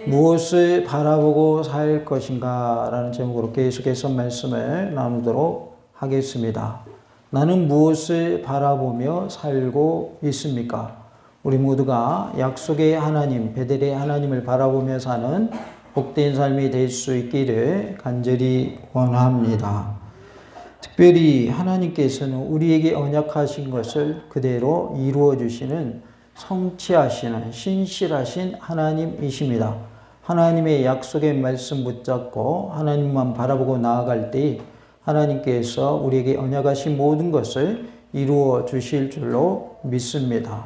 무엇을 바라보고 살 것인가 라는 제목으로 계속해서 말씀을 나누도록 하겠습니다. 나는 무엇을 바라보며 살고 있습니까? 우리 모두가 약속의 하나님, 베델의 하나님을 바라보며 사는 복된 삶이 될 수 있기를 간절히 원합니다. 특별히 하나님께서는 우리에게 언약하신 것을 그대로 이루어 주시는 성취하시는 신실하신 하나님이십니다. 하나님의 약속의 말씀 붙잡고 하나님만 바라보고 나아갈 때 하나님께서 우리에게 언약하신 모든 것을 이루어 주실 줄로 믿습니다.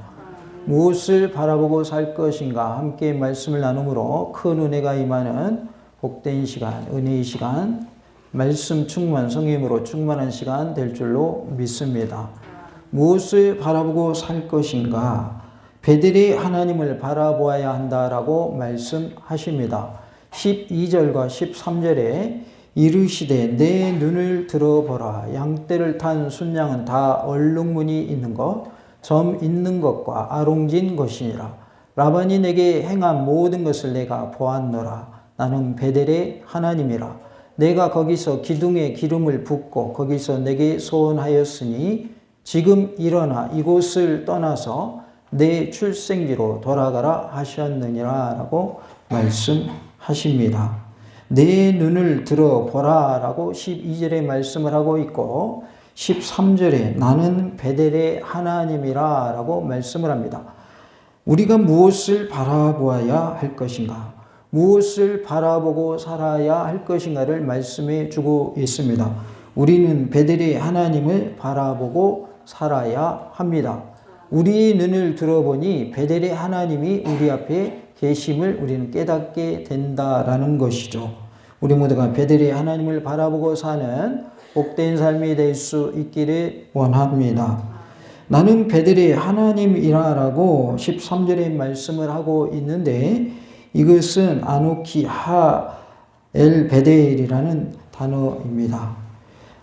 무엇을 바라보고 살 것인가 함께 말씀을 나누므로 큰 은혜가 임하는 복된 시간, 은혜의 시간, 말씀 충만, 성령으로 충만한 시간 될 줄로 믿습니다. 무엇을 바라보고 살 것인가? 베델의 하나님을 바라보아야 한다라고 말씀하십니다. 12절과 13절에 이르시되 내 눈을 들어보라. 양떼를 탄 순양은 다 얼룩무늬 있는 것, 점 있는 것과 아롱진 것이니라. 라반이 내게 행한 모든 것을 내가 보았노라. 나는 베델의 하나님이라. 내가 거기서 기둥에 기름을 붓고 거기서 내게 소원하였으니 지금 일어나 이곳을 떠나서 내 출생지로 돌아가라 하셨느니라 라고 말씀하십니다. 내 눈을 들어보라 라고 12절에 말씀을 하고 있고 13절에 나는 베델의 하나님이라 라고 말씀을 합니다. 우리가 무엇을 바라보아야 할 것인가? 무엇을 바라보고 살아야 할 것인가를 말씀해 주고 있습니다. 우리는 베델의 하나님을 바라보고 살아야 합니다. 우리 눈을 들어보니 베델의 하나님이 우리 앞에 계심을 우리는 깨닫게 된다라는 것이죠. 우리 모두가 베델의 하나님을 바라보고 사는 복된 삶이 될 수 있기를 원합니다. 나는 베델의 하나님이라고 13절에 말씀을 하고 있는데 이것은 아노키 하엘 베델이라는 단어입니다.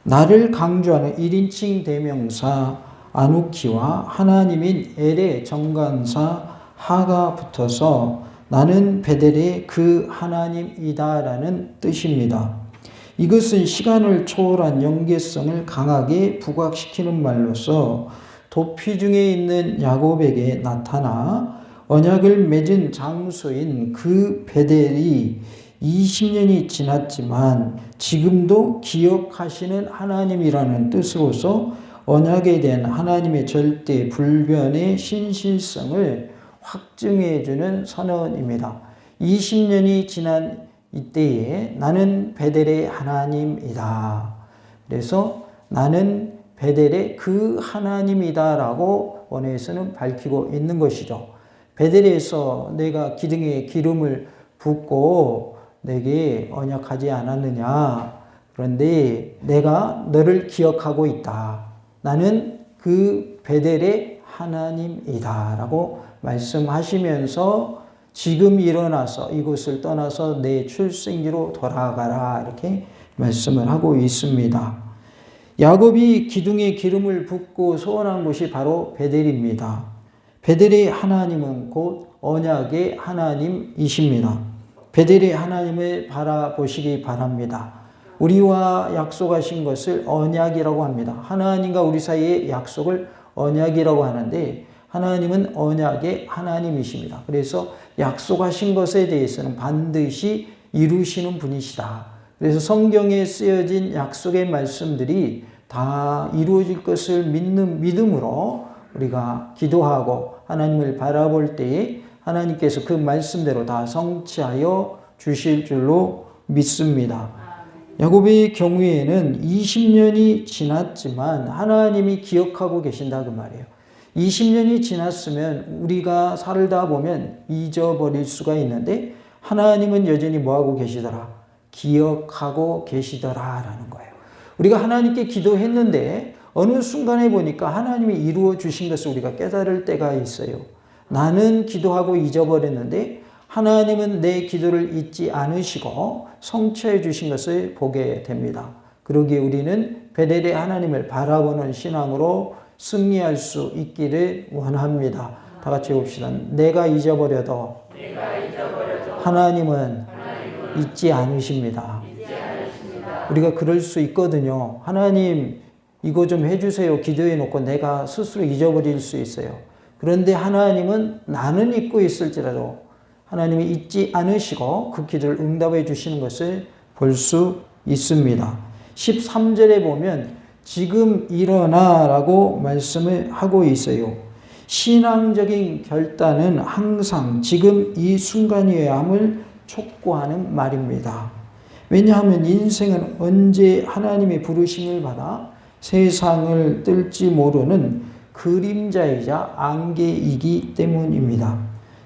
나를 강조하는 1인칭 대명사 아누키와 하나님인 엘의 정관사 하가 붙어서 나는 베델의 그 하나님이다라는 뜻입니다. 이것은 시간을 초월한 연계성을 강하게 부각시키는 말로서 도피 중에 있는 야곱에게 나타나 언약을 맺은 장소인 그 베델이 20년이 지났지만 지금도 기억하시는 하나님이라는 뜻으로서 언약에 대한 하나님의 절대 불변의 신실성을 확증해 주는 선언입니다. 20년이 지난 이때에 나는 베델의 하나님이다. 그래서 나는 베델의 그 하나님이다라고 원어에서는 밝히고 있는 것이죠. 베델에서 내가 기둥에 기름을 붓고 내게 언약하지 않았느냐. 그런데 내가 너를 기억하고 있다. 나는 그 베델의 하나님이다 라고 말씀하시면서 지금 일어나서 이곳을 떠나서 내 출생지로 돌아가라 이렇게 말씀을 하고 있습니다. 야곱이 기둥에 기름을 붓고 소원한 곳이 바로 베델입니다. 베델의 하나님은 곧 언약의 하나님이십니다. 베델의 하나님을 바라보시기 바랍니다. 우리와 약속하신 것을 언약이라고 합니다. 하나님과 우리 사이의 약속을 언약이라고 하는데 하나님은 언약의 하나님이십니다. 그래서 약속하신 것에 대해서는 반드시 이루시는 분이시다. 그래서 성경에 쓰여진 약속의 말씀들이 다 이루어질 것을 믿는 믿음으로 우리가 기도하고 하나님을 바라볼 때에 하나님께서 그 말씀대로 다 성취하여 주실 줄로 믿습니다. 야곱의 경우에는 20년이 지났지만 하나님이 기억하고 계신다 그 말이에요. 20년이 지났으면 우리가 살다 보면 잊어버릴 수가 있는데 하나님은 여전히 뭐하고 계시더라? 기억하고 계시더라라는 거예요. 우리가 하나님께 기도했는데 어느 순간에 보니까 하나님이 이루어 주신 것을 우리가 깨달을 때가 있어요. 나는 기도하고 잊어버렸는데 하나님은 내 기도를 잊지 않으시고 성취해 주신 것을 보게 됩니다. 그러기에 우리는 베델의 하나님을 바라보는 신앙으로 승리할 수 있기를 원합니다. 다 같이 봅시다. 내가 잊어버려도 하나님은 잊지 않으십니다. 우리가 그럴 수 있거든요. 하나님 이거 좀 해주세요. 기도해 놓고 내가 스스로 잊어버릴 수 있어요. 그런데 하나님은 나는 잊고 있을지라도 하나님이 잊지 않으시고 그 기도를 응답해 주시는 것을 볼 수 있습니다. 13절에 보면 지금 일어나라고 말씀을 하고 있어요. 신앙적인 결단은 항상 지금 이 순간이어야 함을 촉구하는 말입니다. 왜냐하면 인생은 언제 하나님의 부르심을 받아 세상을 뜰지 모르는 그림자이자 안개이기 때문입니다.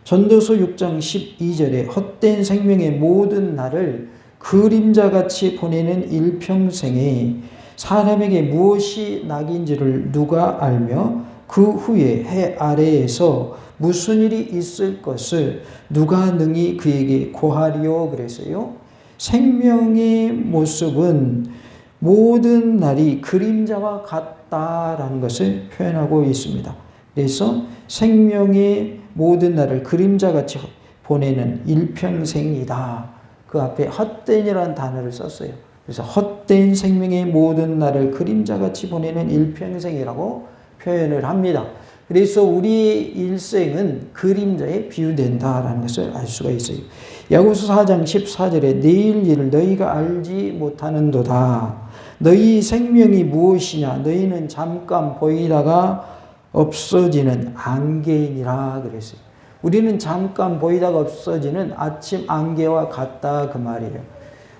전도서 6장 12절에 헛된 생명의 모든 날을 그림자같이 보내는 일평생에 사람에게 무엇이 낙인지를 누가 알며 그 후에 해 아래에서 무슨 일이 있을 것을 누가 능히 그에게 고하리요 그랬어요. 생명의 모습은 모든 날이 그림자와 같다라는 것을 표현하고 있습니다. 그래서 생명의 모든 날을 그림자같이 보내는 일평생이다. 그 앞에 헛된이라는 단어를 썼어요. 그래서 헛된 생명의 모든 날을 그림자같이 보내는 일평생이라고 표현을 합니다. 그래서 우리 일생은 그림자에 비유된다라는 것을 알 수가 있어요. 야고보서 4장 14절에 내일 일을 너희가 알지 못하는도다. 너희 생명이 무엇이냐? 너희는 잠깐 보이다가 없어지는 안개이니라 그랬어요. 우리는 잠깐 보이다가 없어지는 아침 안개와 같다 그 말이에요.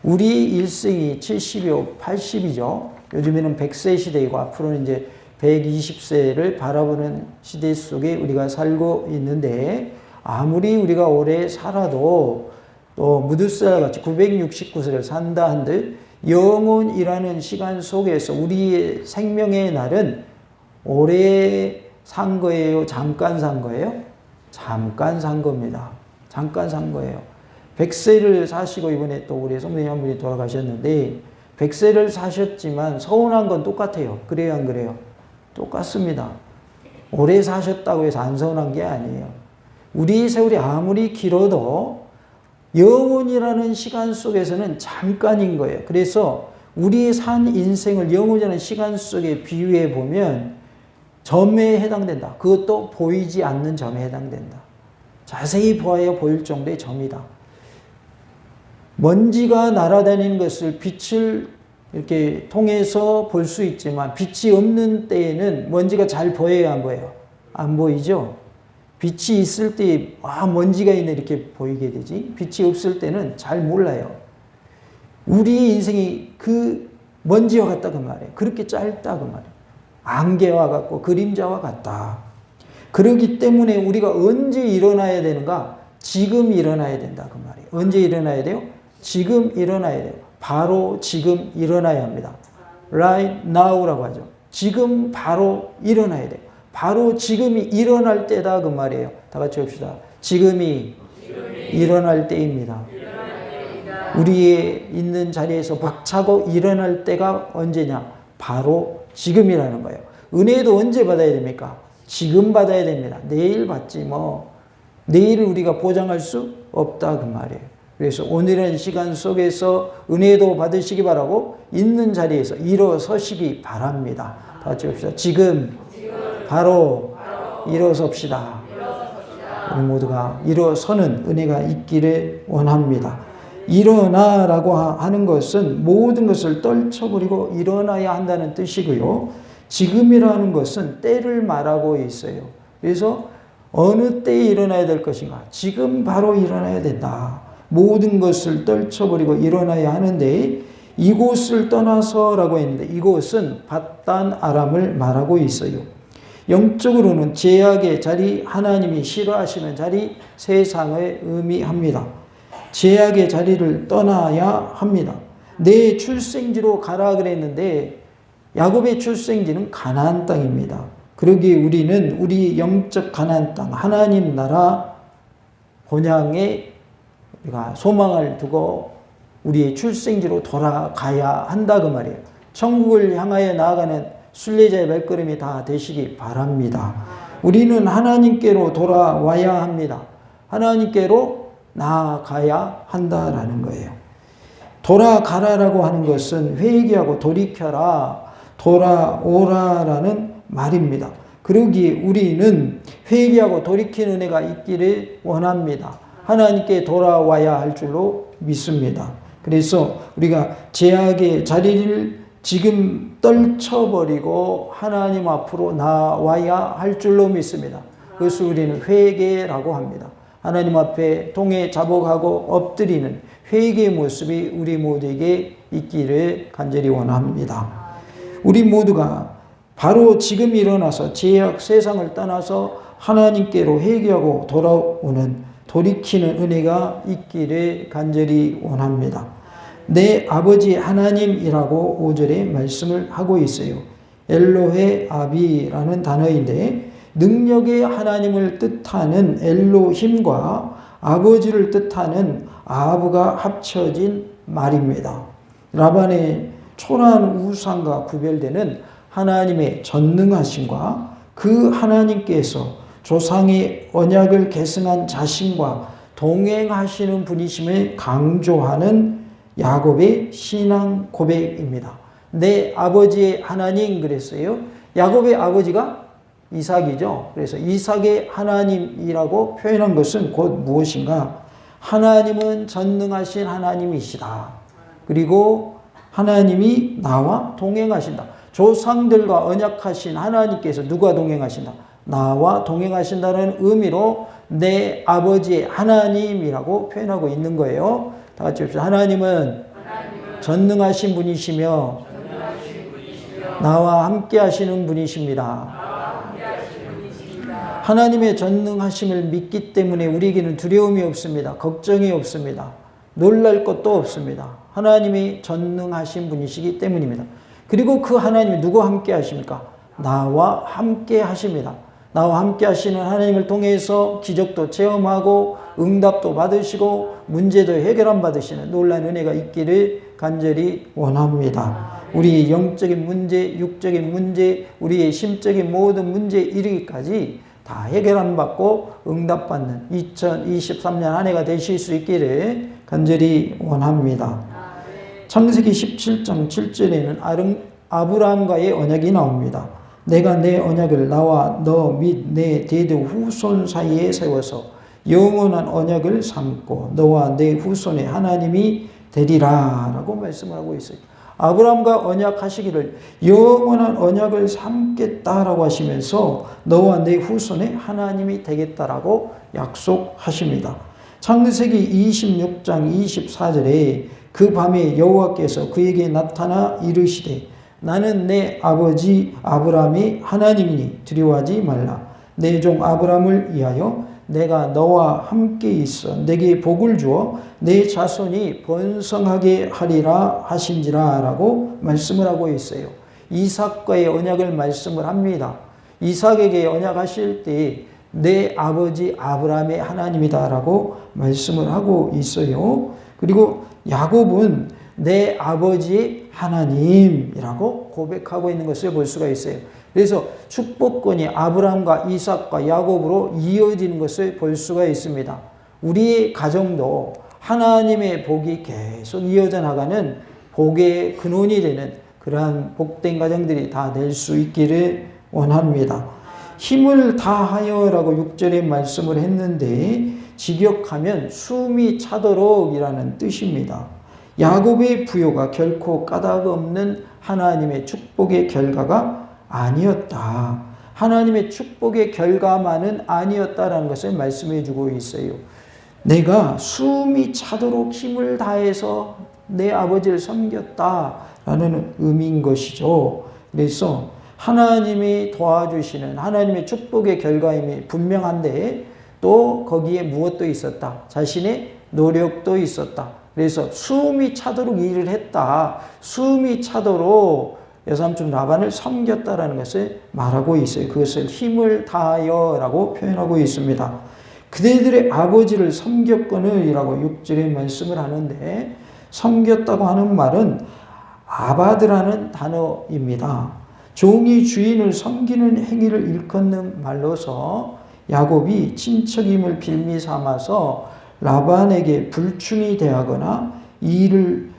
우리 일생이 70이요 80이죠. 요즘에는 100세 시대이고 앞으로는 이제 120세를 바라보는 시대 속에 우리가 살고 있는데 아무리 우리가 오래 살아도 또 무드살같이 969세를 산다 한들 영혼이라는 시간 속에서 우리의 생명의 날은 오래 산 거예요? 잠깐 산 거예요? 잠깐 산 겁니다. 잠깐 산 거예요. 100세를 사시고 이번에 또 우리 성도님 한 분이 돌아가셨는데 100세를 사셨지만 서운한 건 똑같아요. 그래요 안 그래요? 똑같습니다. 오래 사셨다고 해서 안 서운한 게 아니에요. 우리 세월이 아무리 길어도 영혼이라는 시간 속에서는 잠깐인 거예요. 그래서 우리의 산 인생을 영혼이라는 시간 속에 비유해 보면 점에 해당된다. 그것도 보이지 않는 점에 해당된다. 자세히 보아야 보일 정도의 점이다. 먼지가 날아다니는 것을 빛을 이렇게 통해서 볼 수 있지만 빛이 없는 때에는 먼지가 잘 보여요, 안 보여요? 안 보이죠? 빛이 있을 때 먼지가 있네 이렇게 보이게 되지. 빛이 없을 때는 잘 몰라요. 우리 인생이 그 먼지와 같다 그 말이에요. 그렇게 짧다 그 말이에요. 안개와 같고 그림자와 같다. 그렇기 때문에 우리가 언제 일어나야 되는가? 지금 일어나야 된다 그 말이에요. 언제 일어나야 돼요? 지금 일어나야 돼요. 바로 지금 일어나야 합니다. Right now라고 하죠. 지금 바로 일어나야 돼요. 바로 지금이 일어날 때다 그 말이에요. 다 같이 합시다. 지금이 일어날 때입니다. 우리의 있는 자리에서 박차고 일어날 때가 언제냐? 바로 지금이라는 거예요. 은혜도 언제 받아야 됩니까? 지금 받아야 됩니다. 내일 받지 뭐. 내일을 우리가 보장할 수 없다 그 말이에요. 그래서 오늘은 시간 속에서 은혜도 받으시기 바라고 있는 자리에서 일어서시기 바랍니다. 다 같이 합시다. 지금 바로 일어섭시다. 우리 모두가 일어서는 은혜가 있기를 원합니다. 일어나라고 하는 것은 모든 것을 떨쳐버리고 일어나야 한다는 뜻이고요. 지금이라는 것은 때를 말하고 있어요. 그래서 어느 때에 일어나야 될 것인가? 지금 바로 일어나야 된다. 모든 것을 떨쳐버리고 일어나야 하는데 이곳을 떠나서라고 했는데 이곳은 밧단 아람을 말하고 있어요. 영적으로는 제약의 자리, 하나님이 싫어하시는 자리, 세상을 의미합니다. 제약의 자리를 떠나야 합니다. 내 출생지로 가라 그랬는데 야곱의 출생지는 가나안 땅입니다. 그러기에 우리는 우리 영적 가나안 땅, 하나님 나라 본향에 우리가 소망을 두고 우리의 출생지로 돌아가야 한다 그 말이에요. 천국을 향하여 나아가는 순례자의 발걸음이 다 되시기 바랍니다. 우리는 하나님께로 돌아와야 합니다. 하나님께로 나아가야 한다라는 거예요. 돌아가라라고 하는 것은 회개하고 돌이켜라, 돌아오라라는 말입니다. 그러기에 우리는 회개하고 돌이키는 은혜가 있기를 원합니다. 하나님께 돌아와야 할 줄로 믿습니다. 그래서 우리가 죄악의 자리를 지금 떨쳐버리고 하나님 앞으로 나와야 할 줄로 믿습니다. 그것을 우리는 회개라고 합니다. 하나님 앞에 동해 자복하고 엎드리는 회개의 모습이 우리 모두에게 있기를 간절히 원합니다. 우리 모두가 바로 지금 일어나서 죄악 세상을 떠나서 하나님께로 회개하고 돌아오는 돌이키는 은혜가 있기를 간절히 원합니다. 내 아버지 하나님이라고 5절에 말씀을 하고 있어요. 엘로헤 아비라는 단어인데 능력의 하나님을 뜻하는 엘로힘과 아버지를 뜻하는 아브가 합쳐진 말입니다. 라반의 초라한 우상과 구별되는 하나님의 전능하심과 그 하나님께서 조상의 언약을 계승한 자신과 동행하시는 분이심을 강조하는 야곱의 신앙 고백입니다. 내 아버지의 하나님 그랬어요. 야곱의 아버지가 이삭이죠. 그래서 이삭의 하나님이라고 표현한 것은 곧 무엇인가? 하나님은 전능하신 하나님이시다. 그리고 하나님이 나와 동행하신다. 조상들과 언약하신 하나님께서 누가 동행하신다? 나와 동행하신다는 의미로 내 아버지의 하나님이라고 표현하고 있는 거예요. 다 같이 합시다. 하나님은 전능하신 분이시며 나와 함께 하시는 분이십니다. 하나님의 전능하심을 믿기 때문에 우리에게는 두려움이 없습니다. 걱정이 없습니다. 놀랄 것도 없습니다. 하나님이 전능하신 분이시기 때문입니다. 그리고 그 하나님이 누구와 함께 하십니까? 나와 함께 하십니다. 나와 함께 하시는 하나님을 통해서 기적도 체험하고 응답도 받으시고 문제도 해결함 받으시는 놀라운 은혜가 있기를 간절히 원합니다. 우리의 영적인 문제, 육적인 문제, 우리의 심적인 모든 문제에 이르기까지 다 해결함 받고 응답받는 2023년 한 해가 되실 수 있기를 간절히 원합니다. 창세기 17장 7절에는 아브라함과의 언약이 나옵니다. 내가 내 언약을 나와 너 및 내 대대 후손 사이에 세워서 영원한 언약을 삼고 너와 내 후손의 하나님이 되리라 라고 말씀을 하고 있어요. 아브라함과 언약하시기를 영원한 언약을 삼겠다라고 하시면서 너와 내 후손의 하나님이 되겠다라고 약속하십니다. 창세기 26장 24절에 그 밤에 여호와께서 그에게 나타나 이르시되 나는 내 아버지 아브라함의 하나님이니 두려워하지 말라. 내 종 아브라함을 위하여 내가 너와 함께 있어 내게 복을 주어 내 자손이 번성하게 하리라 하신지라 라고 말씀을 하고 있어요. 이삭과의 언약을 말씀을 합니다. 이삭에게 언약하실 때 내 아버지 아브라함의 하나님이다 라고 말씀을 하고 있어요. 그리고 야곱은 내 아버지의 하나님이라고 고백하고 있는 것을 볼 수가 있어요. 그래서 축복권이 아브라함과 이삭과 야곱으로 이어지는 것을 볼 수가 있습니다. 우리의 가정도 하나님의 복이 계속 이어져 나가는 복의 근원이 되는 그러한 복된 가정들이 다 될 수 있기를 원합니다. 힘을 다하여라고 6절에 말씀을 했는데 직역하면 숨이 차도록 이라는 뜻입니다. 야곱의 부요가 결코 까닭 없는 하나님의 축복의 결과가 아니었다. 하나님의 축복의 결과만은 아니었다라는 것을 말씀해 주고 있어요. 내가 숨이 차도록 힘을 다해서 내 아버지를 섬겼다라는 의미인 것이죠. 그래서 하나님이 도와주시는 하나님의 축복의 결과임이 분명한데 또 거기에 무엇도 있었다. 자신의 노력도 있었다. 그래서 숨이 차도록 일을 했다. 숨이 차도록 여삼촌 라반을 섬겼다라는 것을 말하고 있어요. 그것을 힘을 다하여라고 표현하고 있습니다. 그대들의 아버지를 섬겼거늘이라고 6절에 말씀을 하는데 섬겼다고 하는 말은 아바드라는 단어입니다. 종이 주인을 섬기는 행위를 일컫는 말로서 야곱이 친척임을 빌미 삼아서 라반에게 불충이 대하거나 이 일을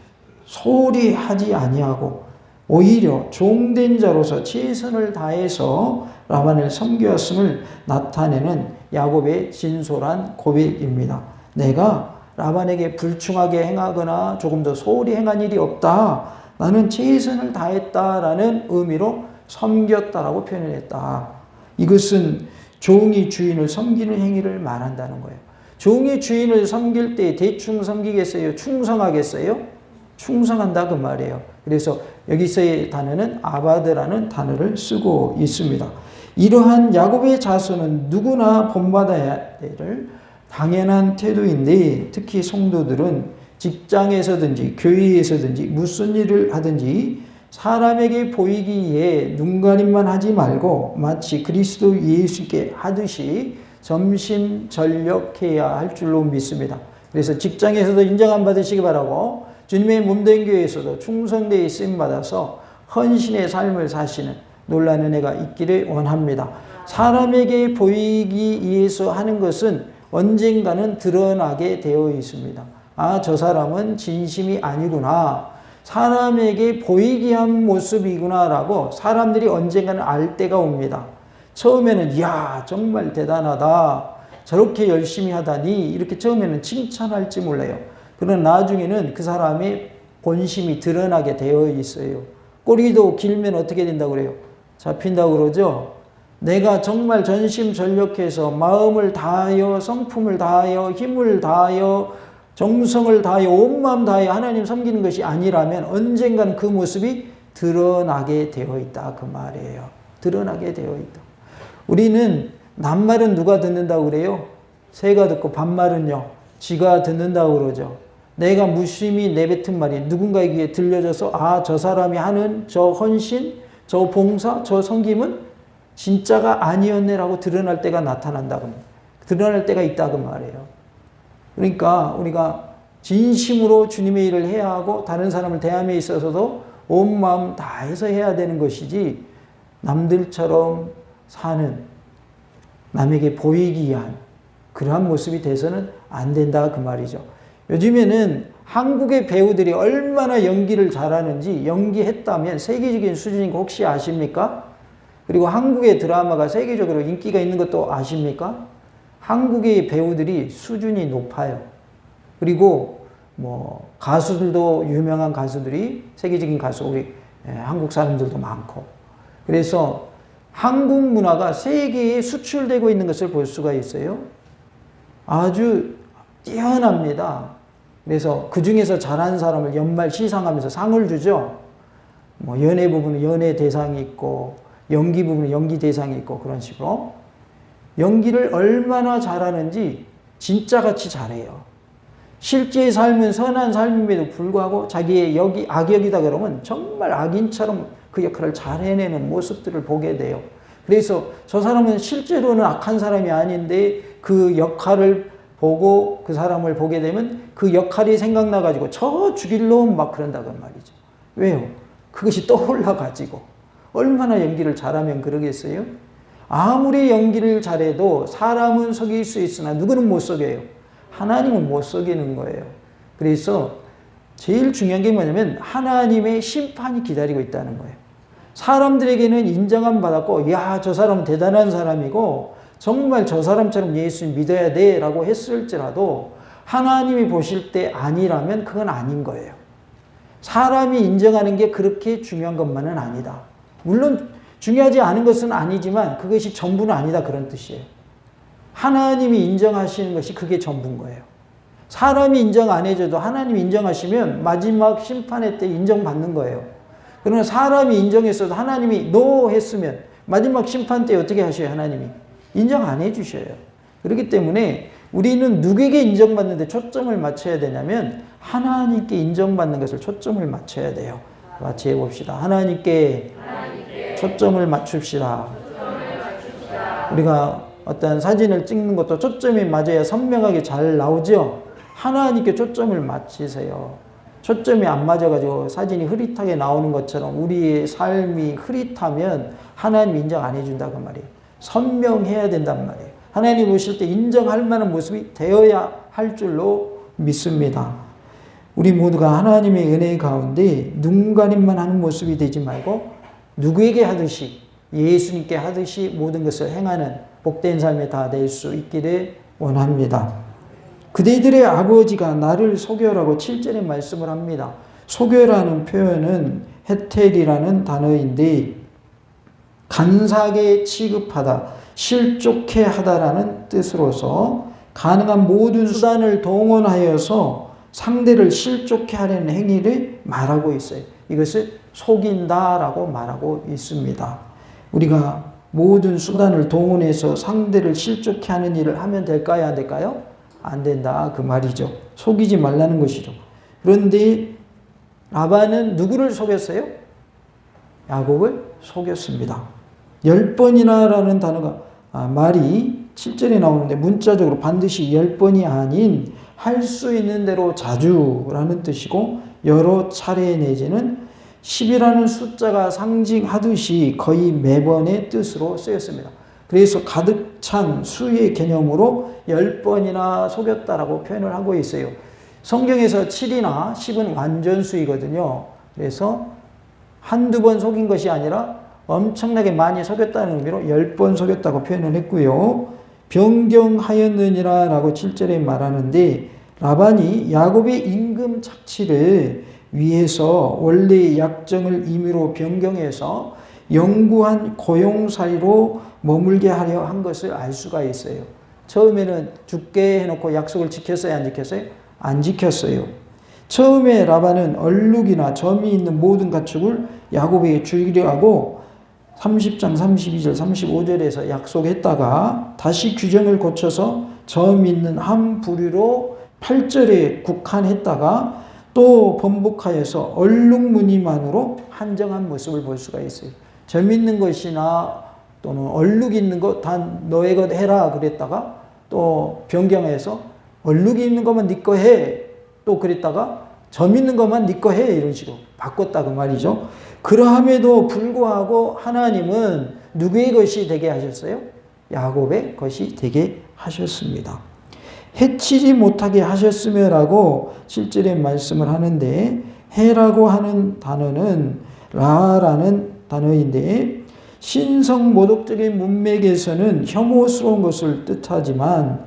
소홀히 하지 아니하고 오히려 종된 자로서 최선을 다해서 라반을 섬겼음을 나타내는 야곱의 진솔한 고백입니다. 내가 라반에게 불충하게 행하거나 조금 더 소홀히 행한 일이 없다. 나는 최선을 다했다라는 의미로 섬겼다라고 표현을 했다. 이것은 종이 주인을 섬기는 행위를 말한다는 거예요. 종이 주인을 섬길 때 대충 섬기겠어요? 충성하겠어요? 충성한다 그 말이에요. 그래서 여기서의 단어는 아바드라는 단어를 쓰고 있습니다. 이러한 야곱의 자손은 누구나 본받아야 될 당연한 태도인데 특히 성도들은 직장에서든지 교회에서든지 무슨 일을 하든지 사람에게 보이기 위해 눈가림만 하지 말고 마치 그리스도 예수께 하듯이 전심전력해야 할 줄로 믿습니다. 그래서 직장에서도 인정함 받으시기 바라고 주님의 몸된 교회에서도 충성되게 쓰임받아서 헌신의 삶을 사시는 놀라는 애가 있기를 원합니다. 사람에게 보이기 위해서 하는 것은 언젠가는 드러나게 되어 있습니다. 아, 저 사람은 진심이 아니구나. 사람에게 보이게 한 모습이구나 라고 사람들이 언젠가는 알 때가 옵니다. 처음에는 이야 정말 대단하다. 저렇게 열심히 하다니 이렇게 처음에는 칭찬할지 몰라요. 그러나 나중에는 그 사람의 본심이 드러나게 되어 있어요. 꼬리도 길면 어떻게 된다고 그래요? 잡힌다고 그러죠. 내가 정말 전심전력해서 마음을 다하여 성품을 다하여 힘을 다하여 정성을 다하여 온 마음 다하여 하나님 섬기는 것이 아니라면 언젠가는 그 모습이 드러나게 되어 있다 그 말이에요. 드러나게 되어 있다. 우리는 낱말은 누가 듣는다고 그래요? 새가 듣고 반말은요 쥐가 듣는다고 그러죠. 내가 무심히 내뱉은 말이 누군가에게 들려져서 아, 저 사람이 하는 저 헌신, 저 봉사, 저 섬김은 진짜가 아니었네라고 드러날 때가 나타난다고 드러날 때가 있다고 말이에요. 그러니까 우리가 진심으로 주님의 일을 해야 하고 다른 사람을 대함에 있어서도 온 마음 다해서 해야 되는 것이지 남들처럼 사는 남에게 보이기 위한 그러한 모습이 돼서는 안 된다 그 말이죠. 요즘에는 한국의 배우들이 얼마나 연기를 잘하는지 연기했다면 세계적인 수준인 거 혹시 아십니까? 그리고 한국의 드라마가 세계적으로 인기가 있는 것도 아십니까? 한국의 배우들이 수준이 높아요. 그리고 뭐 가수들도 유명한 가수들이 세계적인 가수 우리 한국 사람들도 많고 그래서 한국 문화가 세계에 수출되고 있는 것을 볼 수가 있어요. 아주 뛰어납니다. 그래서 그 중에서 잘하는 사람을 연말 시상하면서 상을 주죠. 뭐 연애 부분은 연애 대상이 있고 연기 부분은 연기 대상이 있고 그런 식으로 연기를 얼마나 잘하는지 진짜같이 잘해요. 실제 삶은 선한 삶임에도 불구하고 자기의 악역이다 그러면 정말 악인처럼 그 역할을 잘 해내는 모습들을 보게 돼요. 그래서 저 사람은 실제로는 악한 사람이 아닌데 그 역할을 보고 그 사람을 보게 되면 그 역할이 생각나가지고 저 죽일 놈 막 그런다고 말이죠. 왜요? 그것이 떠올라가지고 얼마나 연기를 잘하면 그러겠어요? 아무리 연기를 잘해도 사람은 속일 수 있으나 누구는 못 속여요? 하나님은 못 속이는 거예요. 그래서 제일 중요한 게 뭐냐면 하나님의 심판이 기다리고 있다는 거예요. 사람들에게는 인정함 받았고 야, 저 사람은 대단한 사람이고 정말 저 사람처럼 예수 믿어야 돼 라고 했을지라도 하나님이 보실 때 아니라면 그건 아닌 거예요. 사람이 인정하는 게 그렇게 중요한 것만은 아니다. 물론 중요하지 않은 것은 아니지만 그것이 전부는 아니다 그런 뜻이에요. 하나님이 인정하시는 것이 그게 전부인 거예요. 사람이 인정 안 해줘도 하나님이 인정하시면 마지막 심판의 때 인정받는 거예요. 그러나 사람이 인정했어도 하나님이 노 했으면 마지막 심판 때 어떻게 하셔요? 하나님이 인정 안 해주셔요. 그렇기 때문에 우리는 누구에게 인정받는데 초점을 맞춰야 되냐면 하나님께 인정받는 것을 초점을 맞춰야 돼요. 같이 해봅시다. 하나님께 초점을 맞춥시다. 우리가 어떤 사진을 찍는 것도 초점이 맞아야 선명하게 잘 나오죠. 하나님께 초점을 맞추세요. 초점이 안 맞아가지고 사진이 흐릿하게 나오는 것처럼 우리의 삶이 흐릿하면 하나님 인정 안 해준다 그 말이에요. 선명해야 된단 말이에요. 하나님 보실 때 인정할 만한 모습이 되어야 할 줄로 믿습니다. 우리 모두가 하나님의 은혜 가운데 눈 가림만 하는 모습이 되지 말고 누구에게 하듯이 예수님께 하듯이 모든 것을 행하는 복된 삶에 다 될 수 있기를 원합니다. 그대들의 아버지가 나를 속여라고 7절에 말씀을 합니다. 속여라는 표현은 헤텔이라는 단어인데 간사하게 취급하다, 실족해 하다라는 뜻으로서 가능한 모든 수단을 동원하여서 상대를 실족해 하려는 행위를 말하고 있어요. 이것을 속인다라고 말하고 있습니다. 우리가 모든 수단을 동원해서 상대를 실족해 하는 일을 하면 될까요? 안 될까요? 안 된다 그 말이죠. 속이지 말라는 것이죠. 그런데 라반은 누구를 속였어요? 야곱을 속였습니다. 10번이나 라는 단어가 말이 7절에 나오는데 문자적으로 반드시 10번이 아닌 할 수 있는 대로 자주라는 뜻이고 여러 차례 내지는 10이라는 숫자가 상징하듯이 거의 매번의 뜻으로 쓰였습니다. 그래서 가득 찬 수의 개념으로 10번이나 속였다라고 표현을 하고 있어요. 성경에서 7이나 10은 완전수이거든요. 그래서 한두 번 속인 것이 아니라 엄청나게 많이 속였다는 의미로 10번 속였다고 표현을 했고요. 변경하였느니라 라고 7절에 말하는데 라반이 야곱의 임금 착취를 위해서 원래의 약정을 임의로 변경해서 영구한 고용사이로 머물게 하려 한 것을 알 수가 있어요. 처음에는 죽게 해놓고 약속을 지켰어요? 안 지켰어요? 안 지켰어요. 처음에 라반은 얼룩이나 점이 있는 모든 가축을 야곱에게 주기로 하고 30장 32절 35절에서 약속했다가 다시 규정을 고쳐서 점 있는 한 부류로 8절에 국한했다가 또 번복하여서 얼룩무늬만으로 한정한 모습을 볼 수가 있어요. 점 있는 것이나 또는 얼룩 있는 것 다 너의 것 해라 그랬다가 또 변경해서 얼룩이 있는 것만 네 거 해 또 그랬다가 점 있는 것만 네 거 해 이런 식으로 바꿨다 그 말이죠. 그러함에도 불구하고 하나님은 누구의 것이 되게 하셨어요? 야곱의 것이 되게 하셨습니다. 해치지 못하게 하셨으며라고 7절에 말씀을 하는데 해라고 하는 단어는 라라는 단어인데 신성모독적인 문맥에서는 혐오스러운 것을 뜻하지만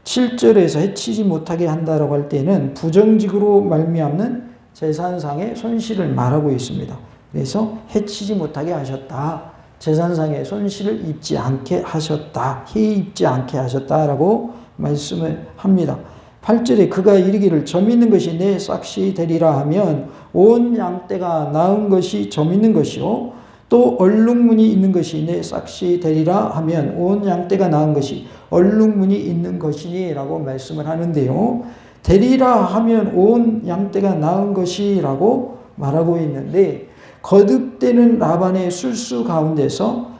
7절에서 해치지 못하게 한다라고 할 때는 부정직으로 말미암는 재산상의 손실을 말하고 있습니다. 그래서 해치지 못하게 하셨다. 재산상의 손실을 입지 않게 하셨다. 해에 입지 않게 하셨다라고 말씀을 합니다. 8절에 그가 이르기를 점 있는 것이 내 싹시 되리라 하면 온 양떼가 나은 것이 점 있는 것이요 또 얼룩무늬 있는 것이 내 싹시 되리라 하면 온 양떼가 나은 것이 얼룩무늬 있는 것이니 라고 말씀을 하는데요. 되리라 하면 온 양떼가 나은 것이라고 말하고 있는데 거듭되는 라반의 술수 가운데서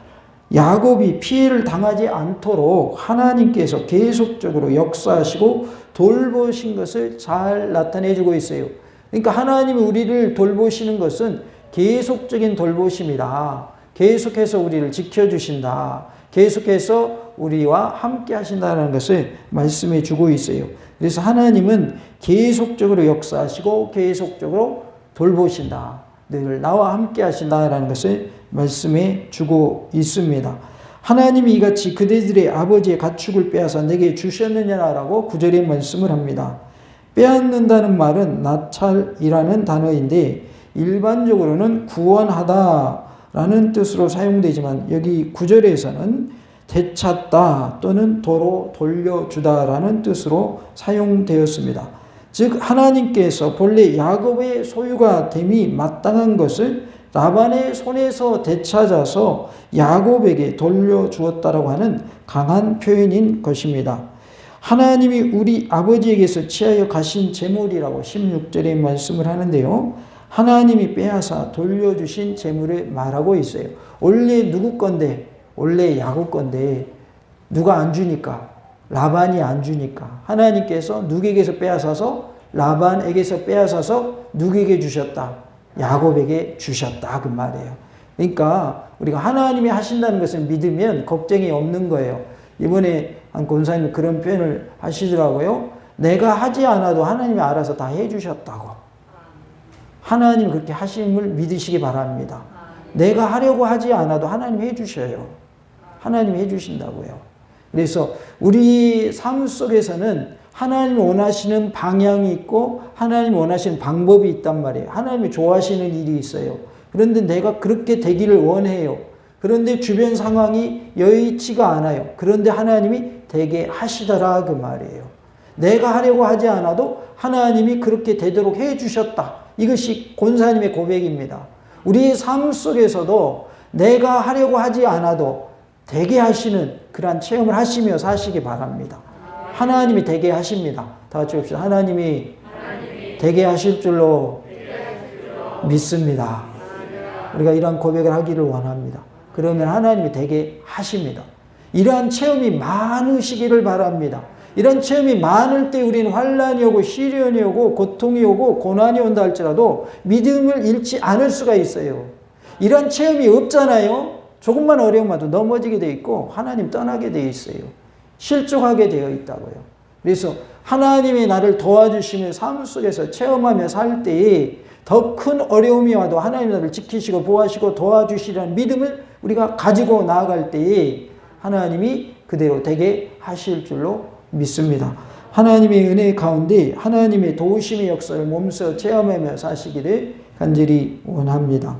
야곱이 피해를 당하지 않도록 하나님께서 계속적으로 역사하시고 돌보신 것을 잘 나타내주고 있어요. 그러니까 하나님이 우리를 돌보시는 것은 계속적인 돌보심이다. 계속해서 우리를 지켜주신다. 계속해서 우리와 함께 하신다는 것을 말씀해 주고 있어요. 그래서 하나님은 계속적으로 역사하시고 계속적으로 돌보신다. 늘 나와 함께 하신다라는 것을 말씀해 주고 있습니다. 하나님이 이같이 그대들의 아버지의 가축을 빼앗아 내게 주셨느냐라고 9절에 말씀을 합니다. 빼앗는다는 말은 나찰이라는 단어인데 일반적으로는 구원하다라는 뜻으로 사용되지만 여기 9절에서는 되찾다 또는 도로 돌려주다라는 뜻으로 사용되었습니다. 즉 하나님께서 본래 야곱의 소유가 됨이 마땅한 것을 라반의 손에서 되찾아서 야곱에게 돌려주었다라고 하는 강한 표현인 것입니다. 하나님이 우리 아버지에게서 취하여 가신 재물이라고 16절에 말씀을 하는데요. 하나님이 빼앗아 돌려주신 재물을 말하고 있어요. 원래 누구 건데? 원래 야곱 건데 누가 안 주니까? 라반이 안 주니까 하나님께서 누구에게서 빼앗아서 라반에게서 빼앗아서 누구에게 주셨다? 야곱에게 주셨다 그 말이에요. 그러니까 우리가 하나님이 하신다는 것을 믿으면 걱정이 없는 거예요. 이번에 한 권사님 그런 표현을 하시더라고요. 내가 하지 않아도 하나님이 알아서 다 해주셨다고. 하나님 그렇게 하심을 믿으시기 바랍니다. 내가 하려고 하지 않아도 하나님 해주셔요. 하나님 해주신다고요. 그래서 우리 삶 속에서는 하나님이 원하시는 방향이 있고 하나님이 원하시는 방법이 있단 말이에요. 하나님이 좋아하시는 일이 있어요. 그런데 내가 그렇게 되기를 원해요. 그런데 주변 상황이 여의치가 않아요. 그런데 하나님이 되게 하시더라 그 말이에요. 내가 하려고 하지 않아도 하나님이 그렇게 되도록 해주셨다. 이것이 권사님의 고백입니다. 우리 삶 속에서도 내가 하려고 하지 않아도 되게 하시는 그러한 체험을 하시며 사시기 바랍니다. 하나님이 되게 하십니다. 다 같이 봅시다. 하나님이 되게 하실 줄로 믿습니다. 우리가 이러한 고백을 하기를 원합니다. 그러면 하나님이 되게 하십니다. 이러한 체험이 많으시기를 바랍니다. 이런 체험이 많을 때 우리는 환난이 오고 시련이 오고 고통이 오고 고난이 온다 할지라도 믿음을 잃지 않을 수가 있어요. 이런 체험이 없잖아요. 조금만 어려움 와도 넘어지게 돼 있고 하나님 떠나게 돼 있어요. 실족하게 되어 있다고요. 그래서 하나님이 나를 도와주시며 삶 속에서 체험하며 살 때에 더 큰 어려움이 와도 하나님 나를 지키시고 보호하시고 도와주시라는 믿음을 우리가 가지고 나아갈 때에 하나님이 그대로 되게 하실 줄로 믿습니다. 하나님의 은혜 가운데 하나님의 도우심의 역사를 몸소 체험하며 사시기를 간절히 원합니다.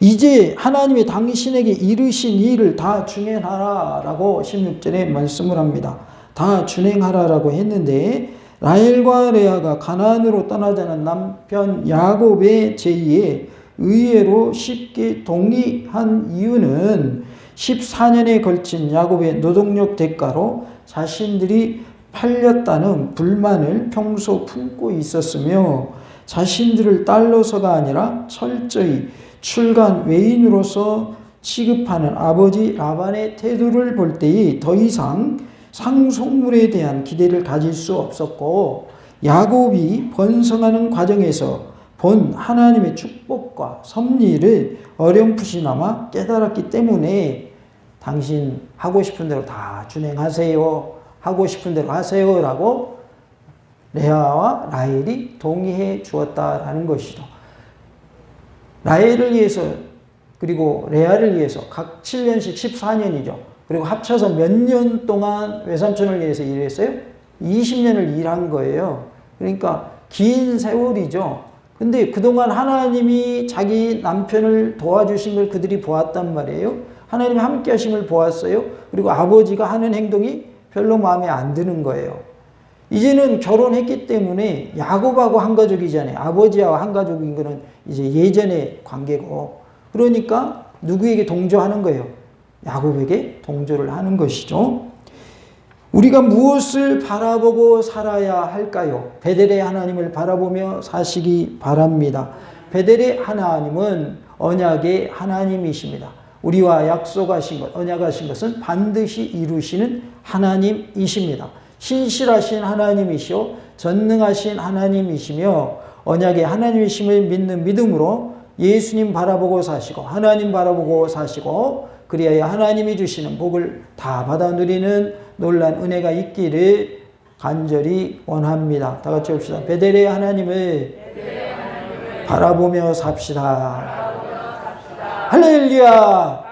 이제 하나님이 당신에게 이르신 일을 다 준행하라라고 16절에 말씀을 합니다. 다 준행하라라고 했는데 라헬과 레아가 가나안으로 떠나자는 남편 야곱의 제의에 의외로 쉽게 동의한 이유는 14년에 걸친 야곱의 노동력 대가로 자신들이 팔렸다는 불만을 평소 품고 있었으며 자신들을 딸로서가 아니라 철저히 출간 외인으로서 취급하는 아버지 라반의 태도를 볼 때에 더 이상 상속물에 대한 기대를 가질 수 없었고 야곱이 번성하는 과정에서 본 하나님의 축복과 섭리를 어렴풋이나마 깨달았기 때문에 당신 하고 싶은 대로 다 준행하세요. 하고 싶은 대로 하세요. 라고 레아와 라헬이 동의해 주었다라는 것이죠. 라헬을 위해서 그리고 레아를 위해서 각 7년씩 14년이죠. 그리고 합쳐서 몇 년 동안 외삼촌을 위해서 일했어요? 20년을 일한 거예요. 그러니까 긴 세월이죠. 근데 그동안 하나님이 자기 남편을 도와주신 걸 그들이 보았단 말이에요. 하나님이 함께 하심을 보았어요. 그리고 아버지가 하는 행동이 별로 마음에 안 드는 거예요. 이제는 결혼했기 때문에 야곱하고 한 가족이잖아요. 아버지와 한 가족인 거는 이제 예전의 관계고. 그러니까 누구에게 동조하는 거예요? 야곱에게 동조를 하는 것이죠. 우리가 무엇을 바라보고 살아야 할까요? 베델의 하나님을 바라보며 사시기 바랍니다. 베델의 하나님은 언약의 하나님이십니다. 우리와 약속하신 것, 언약하신 것은 반드시 이루시는 하나님이십니다. 신실하신 하나님이시오 전능하신 하나님이시며 언약의 하나님이심을 믿는 믿음으로 예수님 바라보고 사시고 하나님 바라보고 사시고 그리하여 하나님이 주시는 복을 다 받아 누리는 놀란 은혜가 있기를 간절히 원합니다. 다 같이 봅시다. 베델의 하나님을 바라보며 삽시다. 할렐루야.